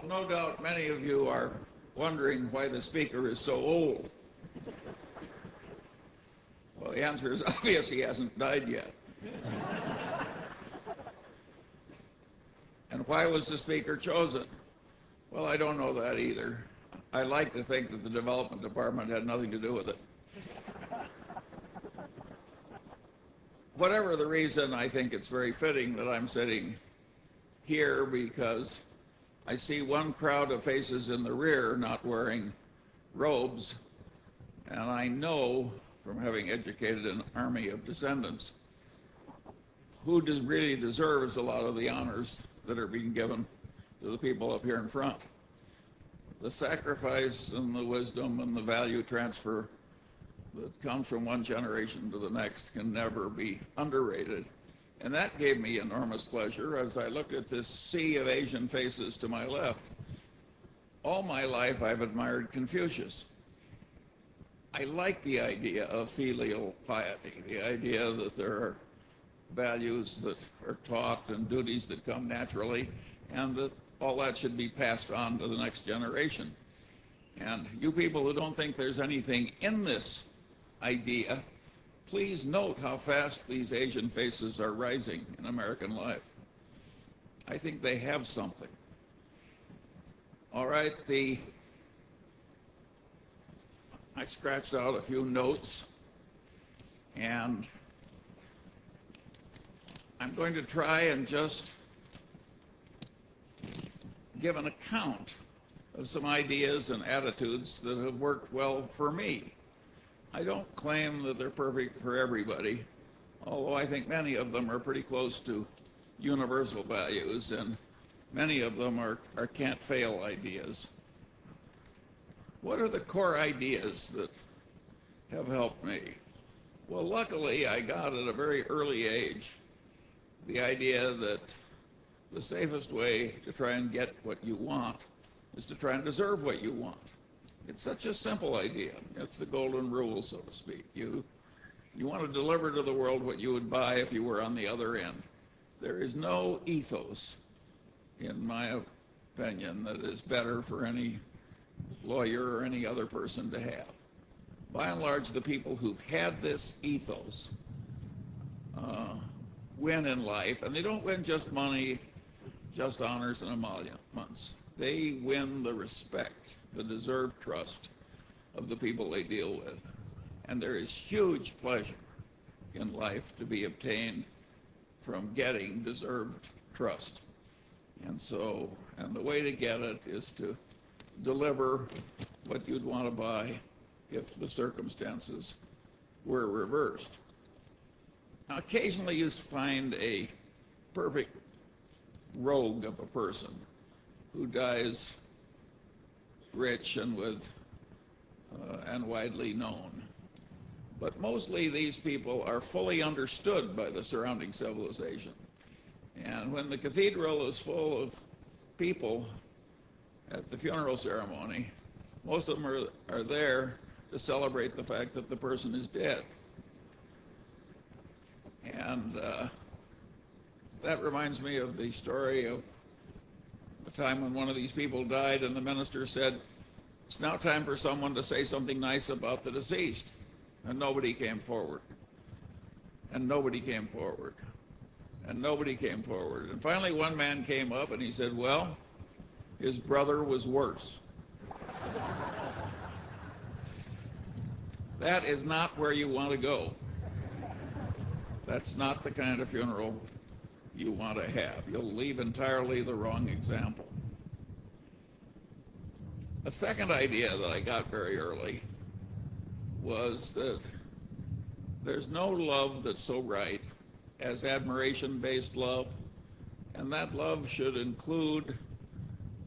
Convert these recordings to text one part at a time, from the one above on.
no doubt many of you are wondering why the speaker is so old. Well, the answer is obvious. He hasn't died yet. And why was the speaker chosen? Well, I don't know that either. I like to think that the development department had nothing to do with it. Whatever the reason, I think it's very fitting that I'm sitting here because I see one crowd of faces in the rear not wearing robes, and I know from having educated an army of descendants who really deserves a lot of the honors that are being given to the people up here in front. The sacrifice and the wisdom and the value transfer that comes from one generation to the next can never be underrated. And that gave me enormous pleasure as I looked at this sea of Asian faces to my left. All my life I've admired Confucius. I like the idea of filial piety, the idea that there are values that are taught and duties that come naturally, and that all that should be passed on to the next generation. And you people who don't think there's anything in this idea, please note how fast these Asian faces are rising in American life. I think they have something. All right, I scratched out a few notes, and I'm going to try and just give an account of some ideas and attitudes that have worked well for me. I don't claim that they're perfect for everybody, although I think many of them are pretty close to universal values, and many of them are can't-fail ideas. What are the core ideas that have helped me? Well, luckily, I got at a very early age the idea that the safest way to try and get what you want is to try and deserve what you want. It's such a simple idea. It's the golden rule, so to speak. You want to deliver to the world what you would buy if you were on the other end. There is no ethos, in my opinion, that is better for any lawyer or any other person to have. By and large, the people who've had this ethos win in life, and they don't win just money, just honors and emoluments. They win the respect, the deserved trust of the people they deal with. And there is huge pleasure in life to be obtained from getting deserved trust. And the way to get it is to deliver what you'd want to buy if the circumstances were reversed. Now, occasionally you find a perfect rogue of a person who dies rich and widely known. But mostly these people are fully understood by the surrounding civilization. And when the cathedral is full of people at the funeral ceremony, most of them are there to celebrate the fact that the person is dead. And that reminds me of the story of the time when one of these people died and the minister said, "It's now time for someone to say something nice about the deceased." And nobody came forward. And nobody came forward. And nobody came forward. And finally one man came up and he said, "Well, his brother was worse." That is not where you want to go. That's not the kind of funeral you want to have. You'll leave entirely the wrong example. A second idea that I got very early was that there's no love that's so right as admiration-based love, and that love should include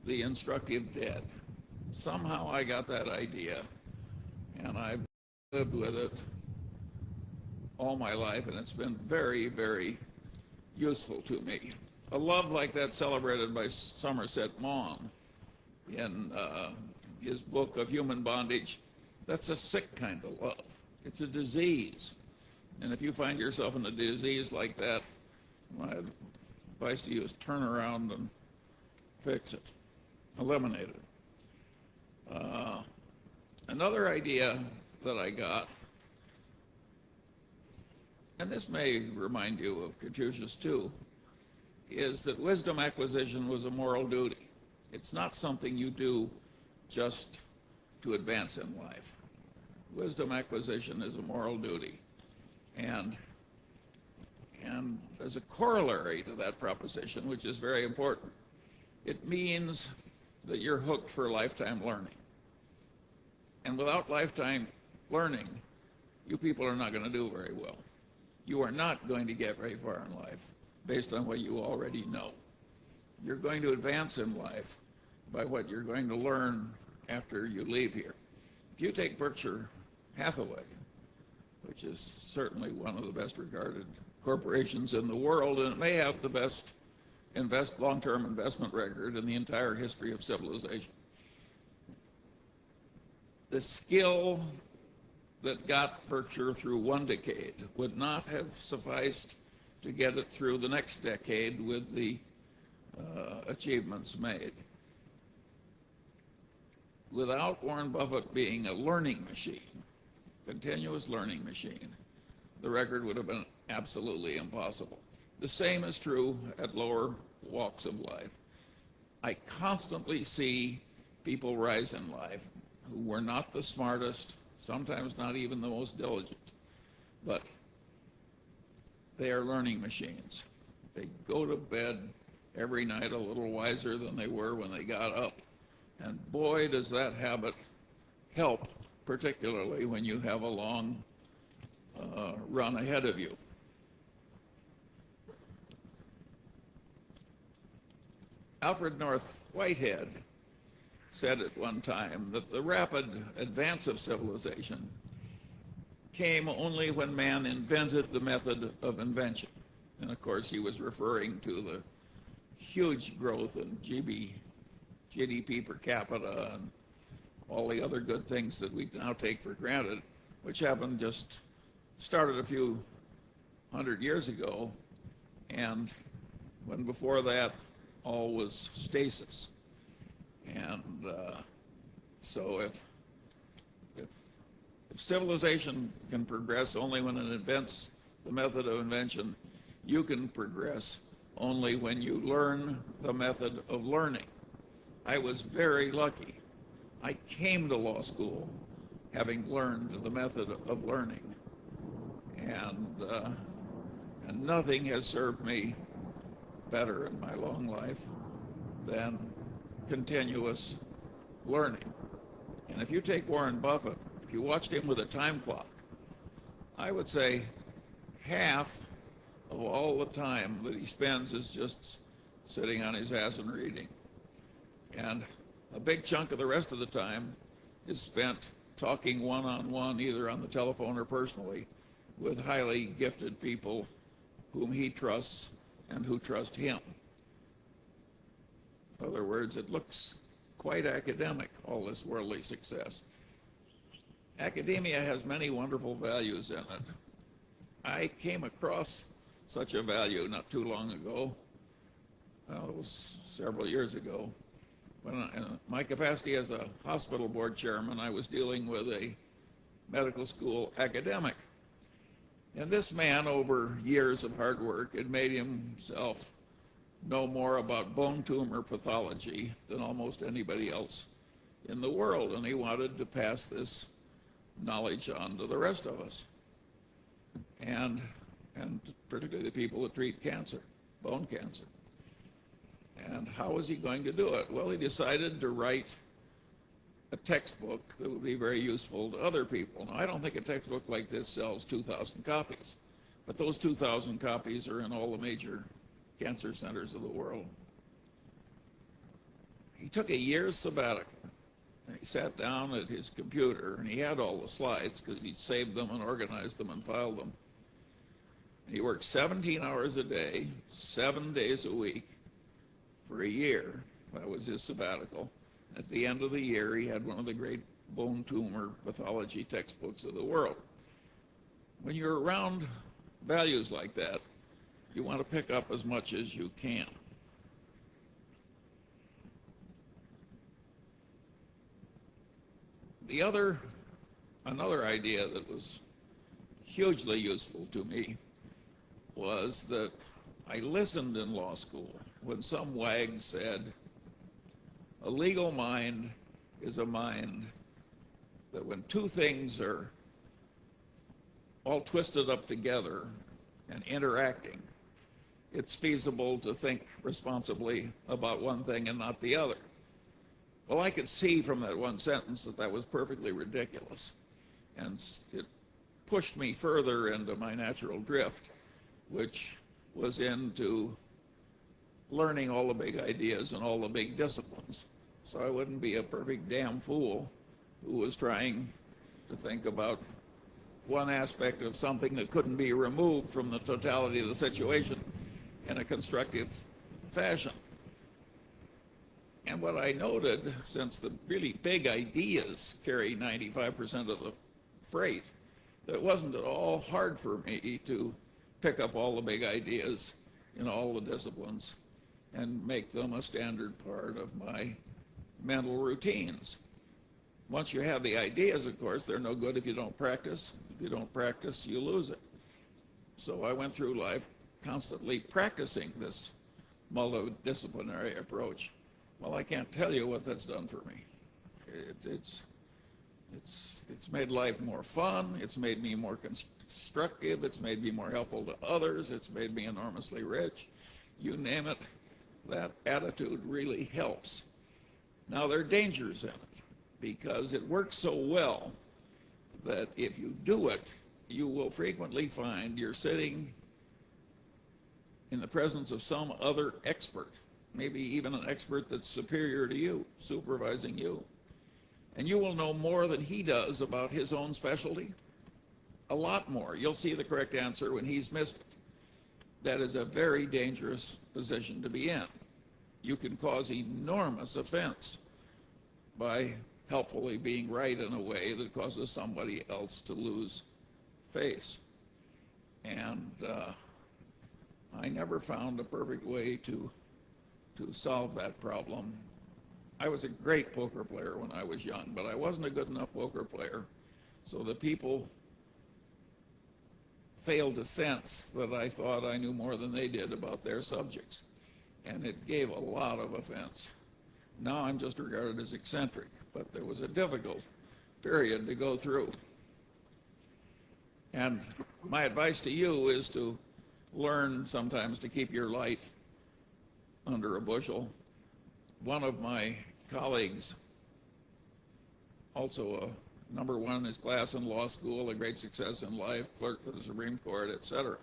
the instructive dead. Somehow I got that idea, and I've lived with it all my life, and it's been very, very useful to me. A love like that celebrated by Somerset Maugham in his book of Human Bondage, that's a sick kind of love. It's a disease. And if you find yourself in a disease like that, my advice to you is turn around and fix it. eliminated. Another idea that I got, and this may remind you of Confucius too, is that wisdom acquisition was a moral duty. It's not something you do just to advance in life. Wisdom acquisition is a moral duty. And there's a corollary to that proposition, which is very important. It means that you're hooked for lifetime learning. And without lifetime learning, you people are not going to do very well. You are not going to get very far in life based on what you already know. You're going to advance in life by what you're going to learn after you leave here. If you take Berkshire Hathaway, which is certainly one of the best regarded corporations in the world, and it may have the best long-term investment record in the entire history of civilization. The skill that got Berkshire through one decade would not have sufficed to get it through the next decade with the achievements made. Without Warren Buffett being a learning machine, continuous learning machine, the record would have been absolutely impossible. The same is true at lower walks of life. I constantly see people rise in life who were not the smartest, sometimes not even the most diligent, but they are learning machines. They go to bed every night a little wiser than they were when they got up. And boy, does that habit help, particularly when you have a long run ahead of you. Alfred North Whitehead said at one time that the rapid advance of civilization came only when man invented the method of invention. And of course, he was referring to the huge growth in GDP per capita and all the other good things that we now take for granted, which started a few hundred years ago, and when before that, all was stasis. And so if civilization can progress only when it invents the method of invention, you can progress only when you learn the method of learning. I was very lucky. I came to law school having learned the method of learning. And nothing has served me better in my long life than continuous learning. And if you take Warren Buffett, if you watched him with a time clock, I would say half of all the time that he spends is just sitting on his ass and reading. And a big chunk of the rest of the time is spent talking one-on-one, either on the telephone or personally, with highly gifted people whom he trusts and who trust him. In other words, it looks quite academic, all this worldly success. Academia has many wonderful values in it. I came across such a value not too long ago. Well, it was several years ago. When in my capacity as a hospital board chairman, I was dealing with a medical school academic. And this man, over years of hard work, had made himself know more about bone tumor pathology than almost anybody else in the world. And he wanted to pass this knowledge on to the rest of us, and particularly the people that treat cancer, bone cancer. And how was he going to do it? Well, he decided to write a textbook that would be very useful to other people. Now, I don't think a textbook like this sells 2,000 copies, but those 2,000 copies are in all the major cancer centers of the world. He took a year's sabbatical, and he sat down at his computer, and he had all the slides because he'd saved them and organized them and filed them. And he worked 17 hours a day, 7 days a week, for a year. That was his sabbatical. At the end of the year, he had one of the great bone tumor pathology textbooks of the world. When you're around values like that, you want to pick up as much as you can. Another idea that was hugely useful to me was that I listened in law school when some wag said, a legal mind is a mind that when two things are all twisted up together and interacting, it's feasible to think responsibly about one thing and not the other. Well, I could see from that one sentence that that was perfectly ridiculous, and it pushed me further into my natural drift, which was into learning all the big ideas and all the big disciplines, so I wouldn't be a perfect damn fool who was trying to think about one aspect of something that couldn't be removed from the totality of the situation in a constructive fashion. And what I noted, since the really big ideas carry 95% of the freight, that it wasn't at all hard for me to pick up all the big ideas in all the disciplines and make them a standard part of my mental routines. Once you have the ideas, of course, they're no good if you don't practice. If you don't practice, you lose it. So I went through life constantly practicing this multidisciplinary approach. Well, I can't tell you what that's done for me. It's made life more fun. It's made me more constructive. It's made me more helpful to others. It's made me enormously rich. You name it, that attitude really helps. Now, there are dangers in it, because it works so well that if you do it, you will frequently find you're sitting in the presence of some other expert, maybe even an expert that's superior to you, supervising you. And you will know more than he does about his own specialty, a lot more. You'll see the correct answer when he's missed it. That is a very dangerous position to be in. You can cause enormous offense by helpfully being right in a way that causes somebody else to lose face. And I never found a perfect way to solve that problem. I was a great poker player when I was young, but I wasn't a good enough poker player, so the people failed to sense that I thought I knew more than they did about their subjects, and it gave a lot of offense. Now I'm just regarded as eccentric, but there was a difficult period to go through. And my advice to you is to learn sometimes to keep your light under a bushel. One of my colleagues, also a number one in his class in law school, a great success in life, clerk for the Supreme Court, etc.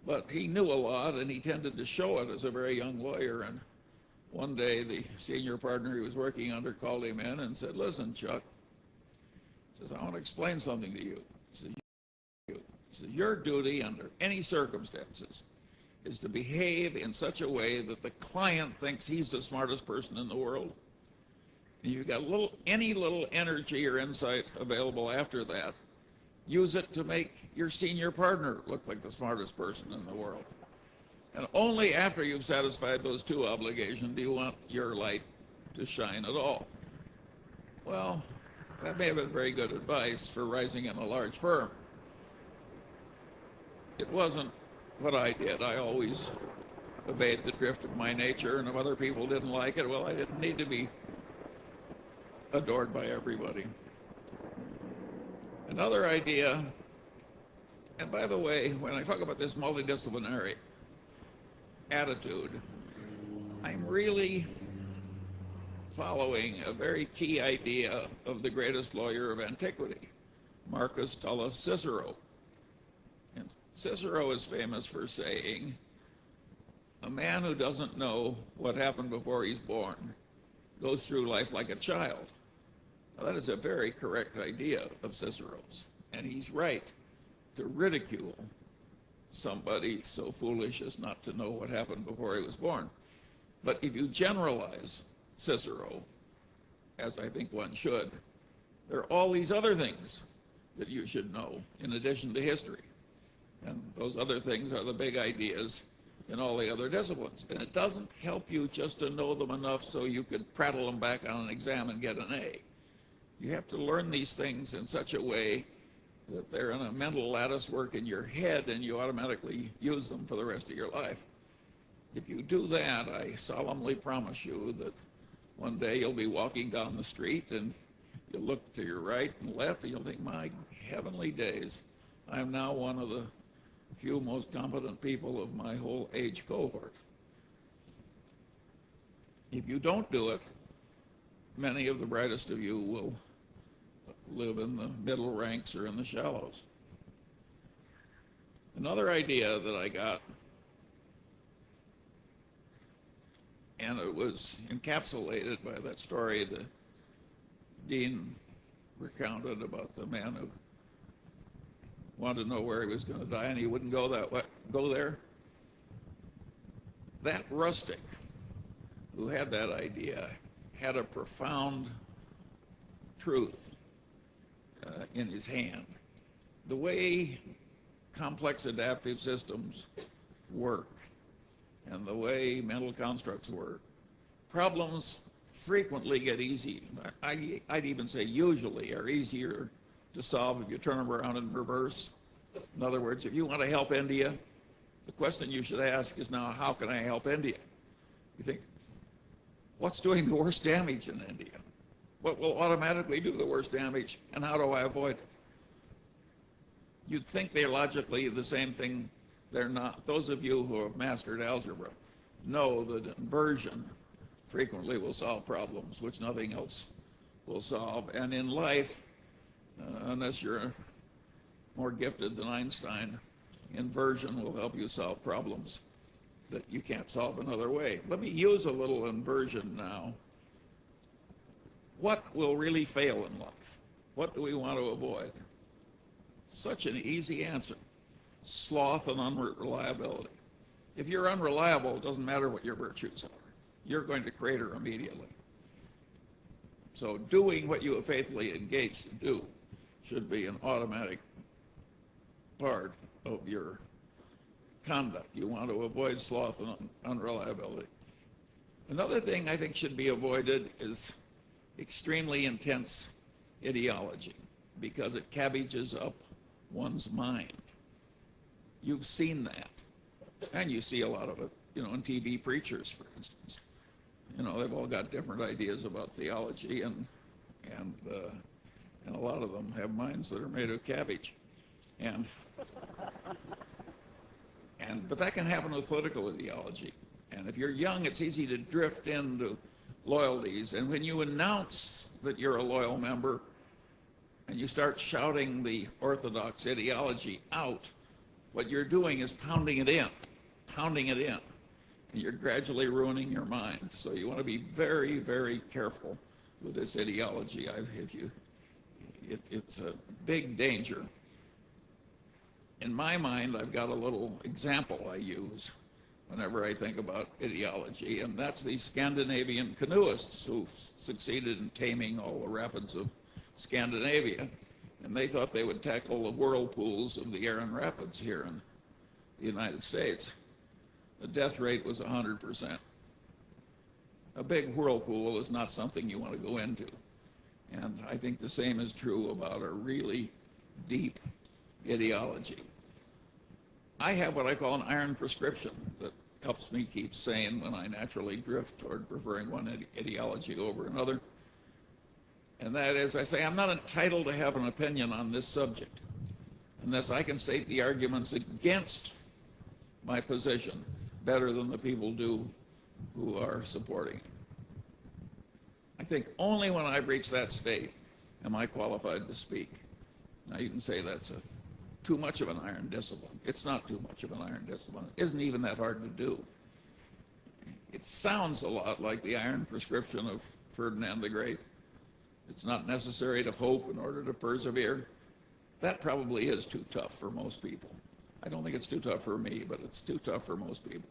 But he knew a lot, and he tended to show it as a very young lawyer. And one day, the senior partner he was working under called him in and said, "Listen, Chuck," says, "I want to explain something to you." He says, "Your duty under any circumstances is to behave in such a way that the client thinks he's the smartest person in the world. And you've got any little energy or insight available after that, use it to make your senior partner look like the smartest person in the world. And only after you've satisfied those two obligations do you want your light to shine at all." Well, that may have been very good advice for rising in a large firm. It wasn't what I did. I always obeyed the drift of my nature, and if other people didn't like it, well, I didn't need to be adored by everybody. Another idea, and by the way, when I talk about this multidisciplinary attitude, I'm really following a very key idea of the greatest lawyer of antiquity, Marcus Tullus Cicero. And Cicero is famous for saying, "A man who doesn't know what happened before he's born goes through life like a child." Now, that is a very correct idea of Cicero's, and he's right to ridicule somebody so foolish as not to know what happened before he was born. But if you generalize Cicero, as I think one should, there are all these other things that you should know in addition to history. And those other things are the big ideas in all the other disciplines. And it doesn't help you just to know them enough so you could prattle them back on an exam and get an A. You have to learn these things in such a way that they're in a mental lattice work in your head and you automatically use them for the rest of your life. If you do that, I solemnly promise you that one day you'll be walking down the street and you'll look to your right and left and you'll think, my heavenly days, I'm now one of the few most competent people of my whole age cohort. If you don't do it, many of the brightest of you will live in the middle ranks or in the shallows. Another idea that I got, and it was encapsulated by that story the dean recounted about the man who wanted to know where he was going to die and he wouldn't go there. That rustic who had that idea had a profound truth in his hand. The way complex adaptive systems work and the way mental constructs work, problems frequently get easy. I'd even say usually are easier to solve if you turn them around in reverse. In other words, if you want to help India, the question you should ask is now, how can I help India? You think, what's doing the worst damage in India? What will automatically do the worst damage, and how do I avoid it? You'd think they're logically the same thing. They're not. Those of you who have mastered algebra know that inversion frequently will solve problems which nothing else will solve. And in life, unless you're more gifted than Einstein, inversion will help you solve problems that you can't solve another way. Let me use a little inversion now. What will really fail in life? What do we want to avoid? Such an easy answer. Sloth and unreliability. If you're unreliable, it doesn't matter what your virtues are. You're going to crater immediately. So doing what you have faithfully engaged to do should be an automatic part of your conduct. You want to avoid sloth and unreliability. Another thing I think should be avoided is extremely intense ideology, because it cabbages up one's mind. You've seen that, and you see a lot of it, in TV preachers, for instance. They've all got different ideas about theology, and a lot of them have minds that are made of cabbage, but that can happen with political ideology. And if you're young, it's easy to drift into loyalties. And when you announce that you're a loyal member and you start shouting the orthodox ideology out, what you're doing is pounding it in, and you're gradually ruining your mind. So you want to be very, very careful with this ideology. It's a big danger. In my mind, I've got a little example I use whenever I think about ideology, and that's these Scandinavian canoeists who succeeded in taming all the rapids of Scandinavia, and they thought they would tackle the whirlpools of the Erin Rapids here in the United States. The death rate was 100%. A big whirlpool is not something you want to go into, and I think the same is true about a really deep ideology. I have what I call an iron prescription that helps me keep sane when I naturally drift toward preferring one ideology over another. And that is, I say, I'm not entitled to have an opinion on this subject unless I can state the arguments against my position better than the people do who are supporting it. I think only when I've reached that state am I qualified to speak. Now, you can say that's too much of an iron discipline. It's not too much of an iron discipline. It isn't even that hard to do. It sounds a lot like the iron prescription of Ferdinand the Great. It's not necessary to hope in order to persevere. That probably is too tough for most people. I don't think it's too tough for me, but it's too tough for most people.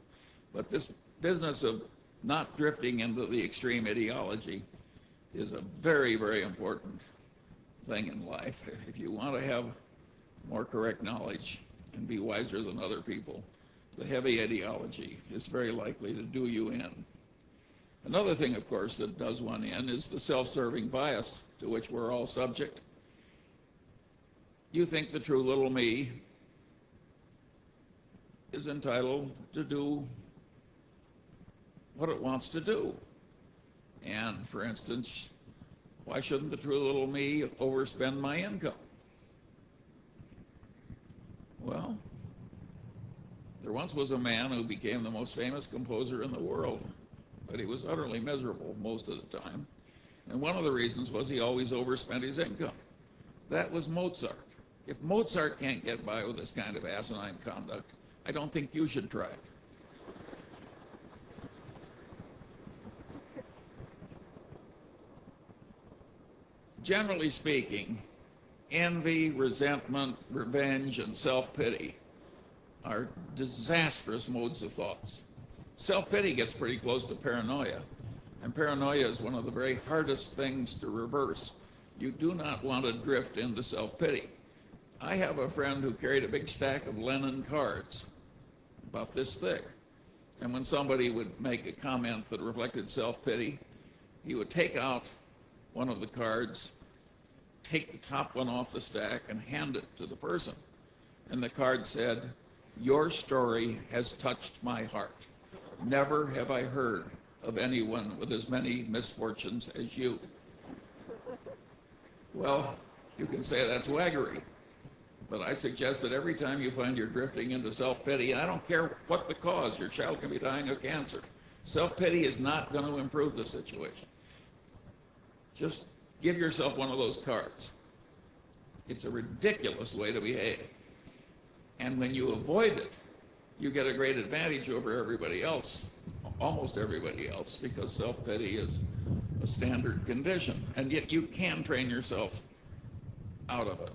But this business of not drifting into the extreme ideology is a very, very important thing in life. If you want to have more correct knowledge and be wiser than other people, the heavy ideology is very likely to do you in. Another thing, of course, that does one in is the self-serving bias to which we're all subject. You think the true little me is entitled to do what it wants to do. And, for instance, why shouldn't the true little me overspend my income? Well, there once was a man who became the most famous composer in the world, but he was utterly miserable most of the time. And one of the reasons was he always overspent his income. That was Mozart. If Mozart can't get by with this kind of asinine conduct, I don't think you should try it. Generally speaking, envy, resentment, revenge, and self-pity are disastrous modes of thoughts. Self-pity gets pretty close to paranoia, and paranoia is one of the very hardest things to reverse. You do not want to drift into self-pity. I have a friend who carried a big stack of Lenin cards, about this thick, and when somebody would make a comment that reflected self-pity, he would take out one of the cards, take the top one off the stack, and hand it to the person. And the card said, "Your story has touched my heart. Never have I heard of anyone with as many misfortunes as you." Well, you can say that's waggery, but I suggest that every time you find you're drifting into self-pity, and I don't care what the cause, your child can be dying of cancer, self-pity is not going to improve the situation. Just give yourself one of those cards. It's a ridiculous way to behave. And when you avoid it, you get a great advantage over everybody else, almost everybody else, because self-pity is a standard condition. And yet you can train yourself out of it.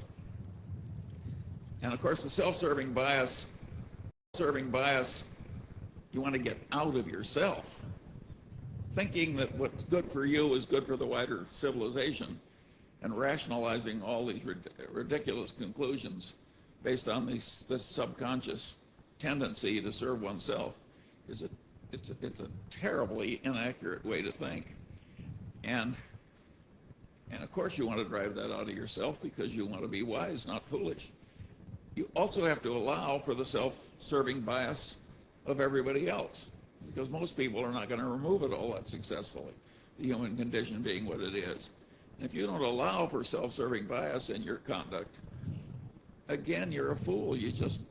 And of course, the self-serving bias, you want to get out of yourself. Thinking that what's good for you is good for the wider civilization, and rationalizing all these ridiculous conclusions based on this subconscious tendency to serve oneself it's a terribly inaccurate way to think. And of course you want to drive that out of yourself because you want to be wise, not foolish. You also have to allow for the self-serving bias of everybody else, because most people are not going to remove it all that successfully, the human condition being what it is. And if you don't allow for self-serving bias in your conduct, again, you're a fool. You just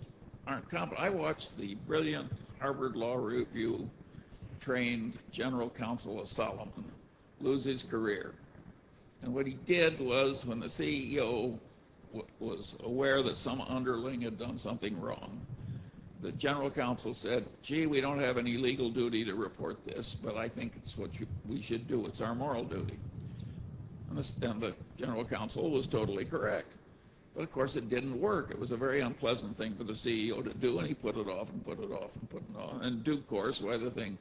aren't competent. I watched the brilliant Harvard Law Review trained general counsel of Solomon lose his career. And what he did was, when the CEO was aware that some underling had done something wrong, the general counsel said, "Gee, we don't have any legal duty to report this, but I think it's what we should do. It's our moral duty." And the general counsel was totally correct. But of course it didn't work. It was a very unpleasant thing for the CEO to do, and he put it off and put it off and put it off. And in due course, why the thing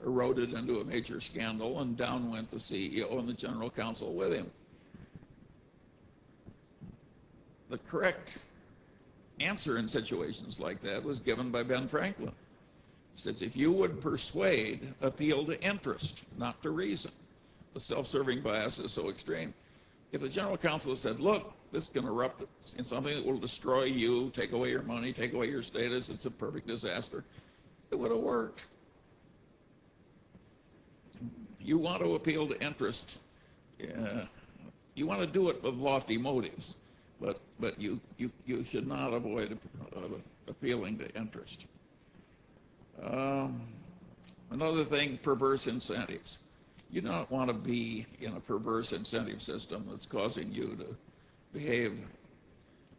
eroded into a major scandal, and down went the CEO and the general counsel with him. The correct answer in situations like that was given by Ben Franklin. He says, if you would persuade, appeal to interest, not to reason. The self-serving bias is so extreme. If the general counsel had said, look, this can erupt in something that will destroy you, take away your money, take away your status, it's a perfect disaster, it would have worked. You want to appeal to interest. You want to do it with lofty motives, but you should not avoid appealing to interest. Another thing, perverse incentives. You don't want to be in a perverse incentive system that's causing you to behave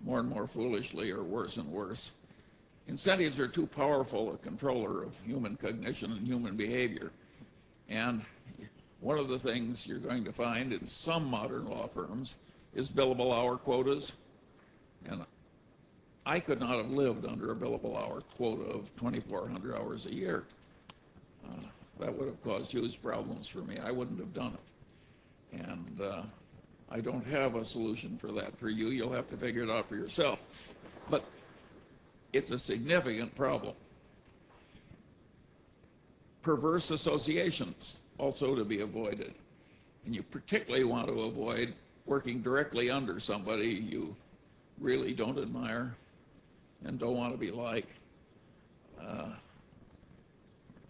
more and more foolishly or worse and worse. Incentives are too powerful a controller of human cognition and human behavior. And one of the things you're going to find in some modern law firms is billable hour quotas. And I could not have lived under a billable hour quota of 2,400 hours a year. That would have caused huge problems for me. I wouldn't have done it. And I don't have a solution for that for you. You'll have to figure it out for yourself. But it's a significant problem. Perverse associations, also to be avoided. And you particularly want to avoid working directly under somebody you really don't admire and don't want to be like.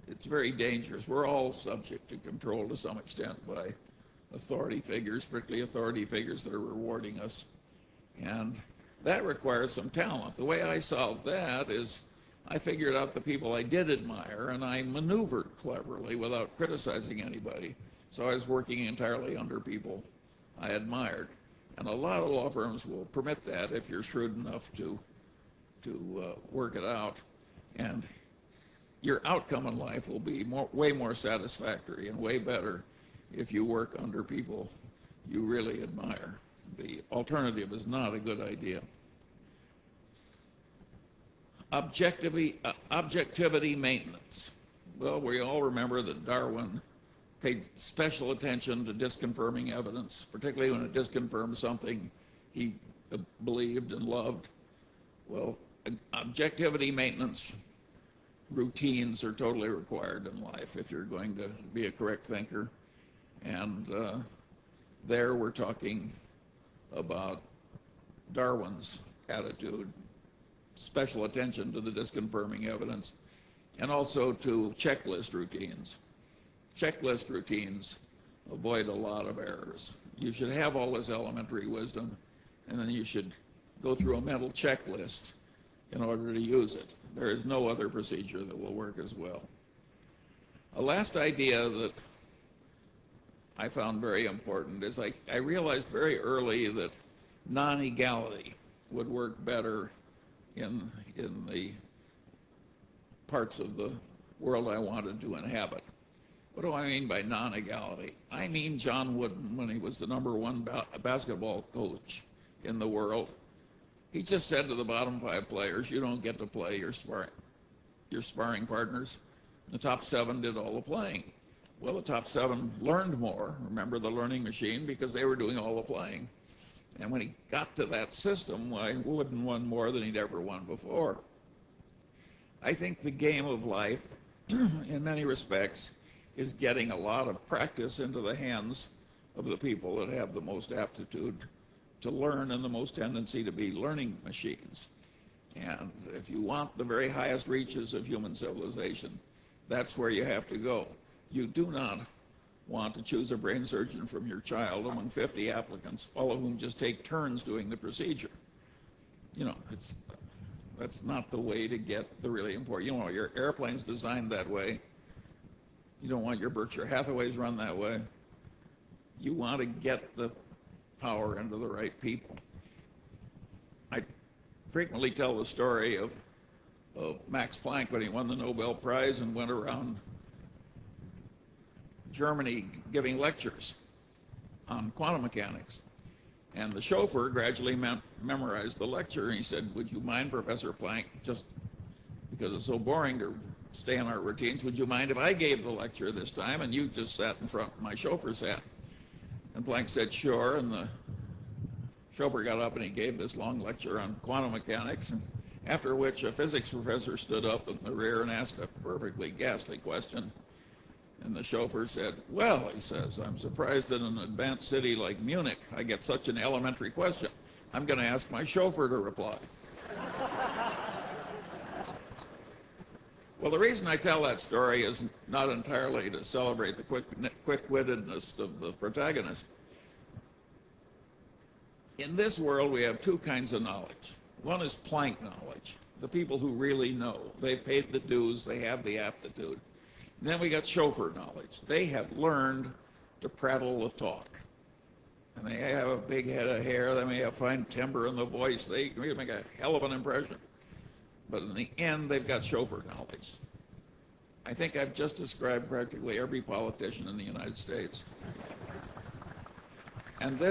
It's very dangerous. We're all subject to control to some extent by authority figures, particularly authority figures that are rewarding us. And that requires some talent. The way I solved that is I figured out the people I did admire, and I maneuvered cleverly without criticizing anybody. So I was working entirely under people I admired. And a lot of law firms will permit that if you're shrewd enough to work it out. And your outcome in life will be way more satisfactory and way better if you work under people you really admire. The alternative is not a good idea. Objectivity maintenance. Well, we all remember that Darwin paid special attention to disconfirming evidence, particularly when it disconfirmed something he believed and loved. Well, objectivity maintenance routines are totally required in life if you're going to be a correct thinker. And there we're talking about Darwin's attitude, special attention to the disconfirming evidence, and also to checklist routines. Checklist routines avoid a lot of errors. You should have all this elementary wisdom, and then you should go through a mental checklist in order to use it. There is no other procedure that will work as well. A last idea that I found very important is I realized very early that non-egality would work better in the parts of the world I wanted to inhabit. What do I mean by non-egality? I mean John Wooden, when he was the #1 basketball coach in the world, he just said to the bottom 5 players, you don't get to play your sparring partners. The top 7 did all the playing. Well, the top 7 learned more, remember the learning machine, because they were doing all the playing. And when he got to that system, Wooden won more than he'd ever won before. I think the game of life, in many respects, is getting a lot of practice into the hands of the people that have the most aptitude to learn and the most tendency to be learning machines. And if you want the very highest reaches of human civilization, that's where you have to go. You do not want to choose a brain surgeon from your child among 50 applicants, all of whom just take turns doing the procedure. You know, that's not the way to get the really important. You know, your airplane's designed that way. You don't want your Berkshire Hathaways run that way. You want to get the power into the right people. I frequently tell the story of Max Planck when he won the Nobel Prize and went around Germany giving lectures on quantum mechanics. And the chauffeur gradually memorized the lecture, and he said, would you mind, Professor Planck, just because it's so boring to stay in our routines, would you mind if I gave the lecture this time and you just sat in front of my chauffeur's hat? And Planck said, sure, and the chauffeur got up and he gave this long lecture on quantum mechanics, and after which a physics professor stood up in the rear and asked a perfectly ghastly question. And the chauffeur said, well, he says, I'm surprised that in an advanced city like Munich I get such an elementary question. I'm going to ask my chauffeur to reply. Well, the reason I tell that story is not entirely to celebrate the quick-wittedness of the protagonist. In this world, we have 2 kinds of knowledge. One is Planck knowledge, the people who really know. They've paid the dues, they have the aptitude. And then we got chauffeur knowledge. They have learned to prattle the talk. And they have a big head of hair, they may have fine timbre in the voice, they really make a hell of an impression. But in the end, they've got chauffeur knowledge. I think I've just described practically every politician in the United States. And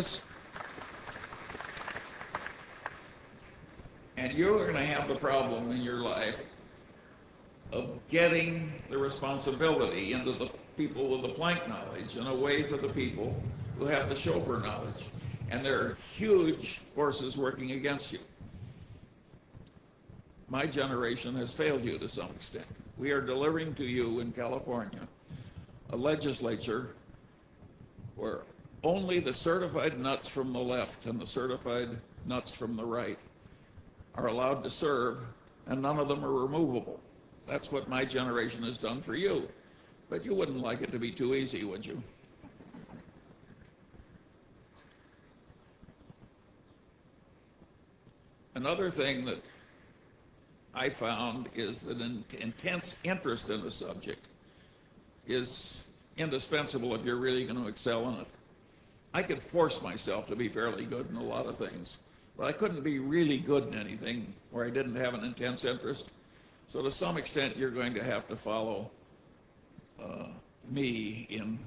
you're going to have the problem in your life of getting the responsibility into the people with the Planck knowledge and away from the people who have the chauffeur knowledge. And there are huge forces working against you. My generation has failed you to some extent. We are delivering to you in California a legislature where only the certified nuts from the left and the certified nuts from the right are allowed to serve, and none of them are removable. That's what my generation has done for you. But you wouldn't like it to be too easy, would you? Another thing that I found is that an intense interest in a subject is indispensable if you're really going to excel in it. I could force myself to be fairly good in a lot of things, but I couldn't be really good in anything where I didn't have an intense interest. So to some extent, you're going to have to follow me in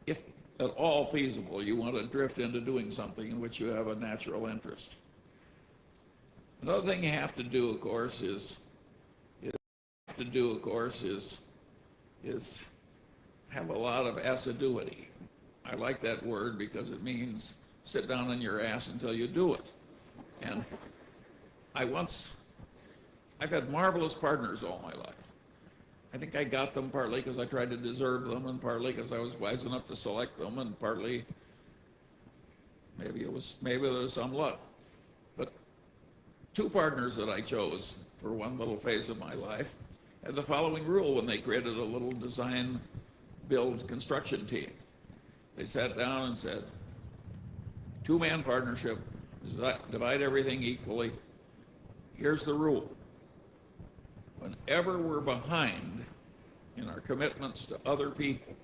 if at all feasible, you want to drift into doing something in which you have a natural interest. Another thing you have to do, of course, is have a lot of assiduity. I like that word because it means sit down on your ass until you do it. And I've had marvelous partners all my life. I think I got them partly because I tried to deserve them, and partly because I was wise enough to select them, and partly maybe there was some luck. But two partners that I chose for one little phase of my life had the following rule when they created a little design, build, construction team. They sat down and said, two-man partnership, divide everything equally. Here's the rule. Whenever we're behind in our commitments to other people,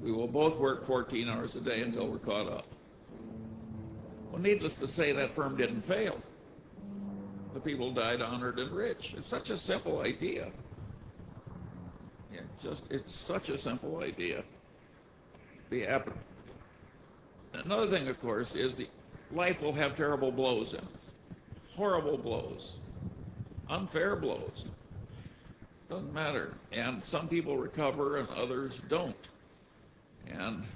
we will both work 14 hours a day until we're caught up. Well, needless to say, that firm didn't fail. The people died honored and rich. It's such a simple idea. It's such a simple idea. Another thing, of course, is life will have terrible blows in it. Horrible blows. Unfair blows. Doesn't matter. And some people recover and others don't. And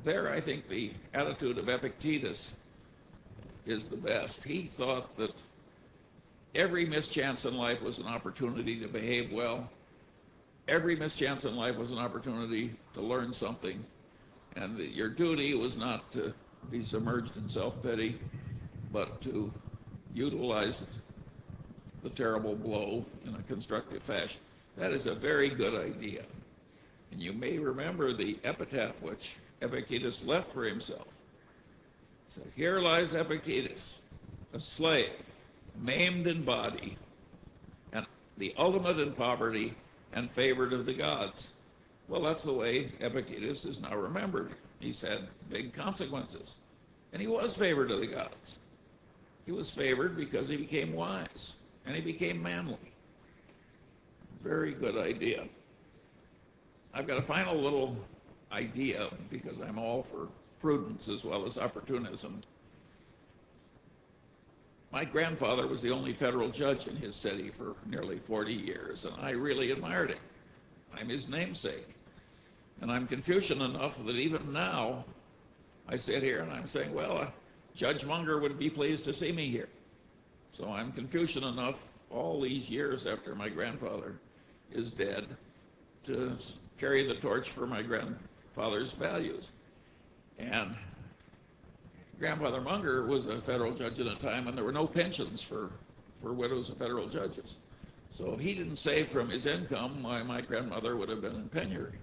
there I think the attitude of Epictetus is the best. He thought that every mischance in life was an opportunity to behave well. Every mischance in life was an opportunity to learn something. And that your duty was not to be submerged in self-pity, but to utilize the terrible blow in a constructive fashion. That is a very good idea. And you may remember the epitaph which Epictetus left for himself. So here lies Epictetus, a slave, maimed in body, and the ultimate in poverty and favored of the gods. Well, that's the way Epictetus is now remembered. He's had big consequences. And he was favored of the gods. He was favored because he became wise, and he became manly. Very good idea. I've got a final little idea, because I'm all for prudence as well as opportunism. My grandfather was the only federal judge in his city for nearly 40 years, and I really admired him. I'm his namesake. And I'm Confucian enough that even now I sit here and I'm saying, well, Judge Munger would be pleased to see me here. So I'm Confucian enough all these years after my grandfather is dead to carry the torch for my grandfather's values. And Grandfather Munger was a federal judge at a time when there were no pensions for widows of federal judges. So if he didn't save from his income, my grandmother would have been in penury.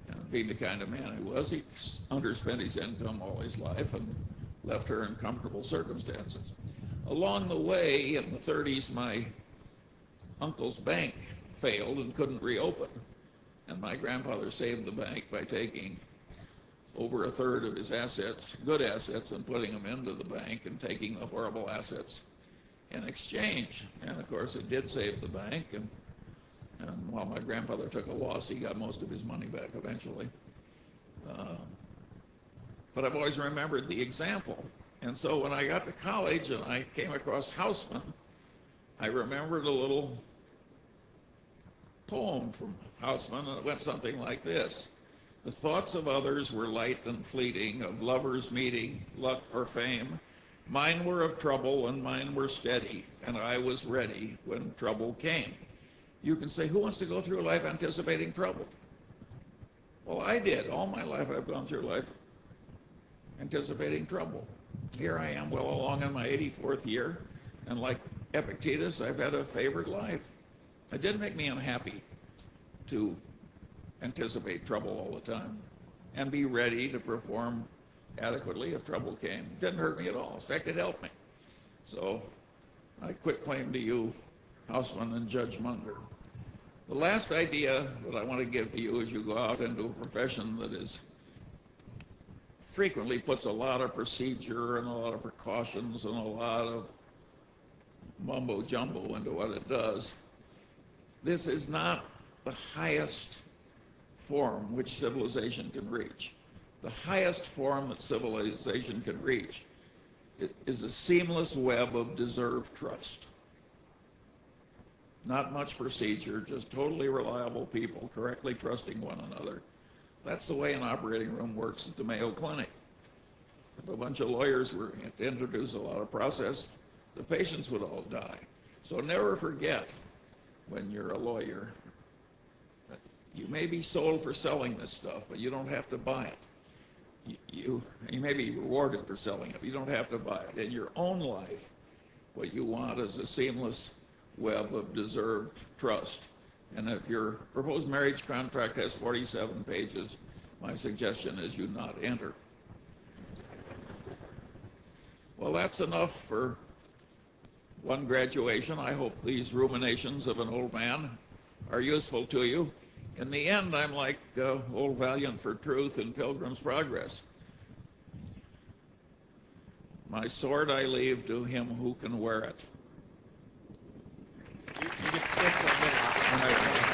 And being the kind of man he was, he underspent his income all his life and left her in comfortable circumstances. Along the way, in the 30s, my uncle's bank failed and couldn't reopen. And my grandfather saved the bank by taking over a third of his assets, good assets, and putting them into the bank and taking the horrible assets in exchange. And of course, it did save the bank. And while my grandfather took a loss, he got most of his money back eventually. But I've always remembered the example. And so when I got to college and I came across Houseman, I remembered a little poem from Houseman, and it went something like this. The thoughts of others were light and fleeting, of lovers meeting, luck or fame. Mine were of trouble and mine were steady, and I was ready when trouble came. You can say, who wants to go through life anticipating trouble? Well, I did. All my life I've gone through life anticipating trouble. Here I am well along in my 84th year, and like Epictetus, I've had a favored life. It didn't make me unhappy to anticipate trouble all the time and be ready to perform adequately if trouble came. It didn't hurt me at all. In fact, it helped me. So I quit claim to you, Houseman and Judge Munger. The last idea that I want to give to you as you go out into a profession that is frequently puts a lot of procedure and a lot of precautions and a lot of mumbo jumbo into what it does. This is not the highest form which civilization can reach. The highest form that civilization can reach is a seamless web of deserved trust. Not much procedure, just totally reliable people correctly trusting one another. That's the way an operating room works at the Mayo Clinic. If a bunch of lawyers were to introduce a lot of process, the patients would all die. So never forget, when you're a lawyer, that you may be sold for selling this stuff, but you don't have to buy it. You may be rewarded for selling it, but you don't have to buy it. In your own life, what you want is a seamless web of deserved trust. And if your proposed marriage contract has 47 pages, my suggestion is you not enter. Well, that's enough for one graduation. I hope these ruminations of an old man are useful to you. In the end, I'm like Old Valiant for Truth in Pilgrim's Progress. My sword I leave to him who can wear it. You can sit for a minute.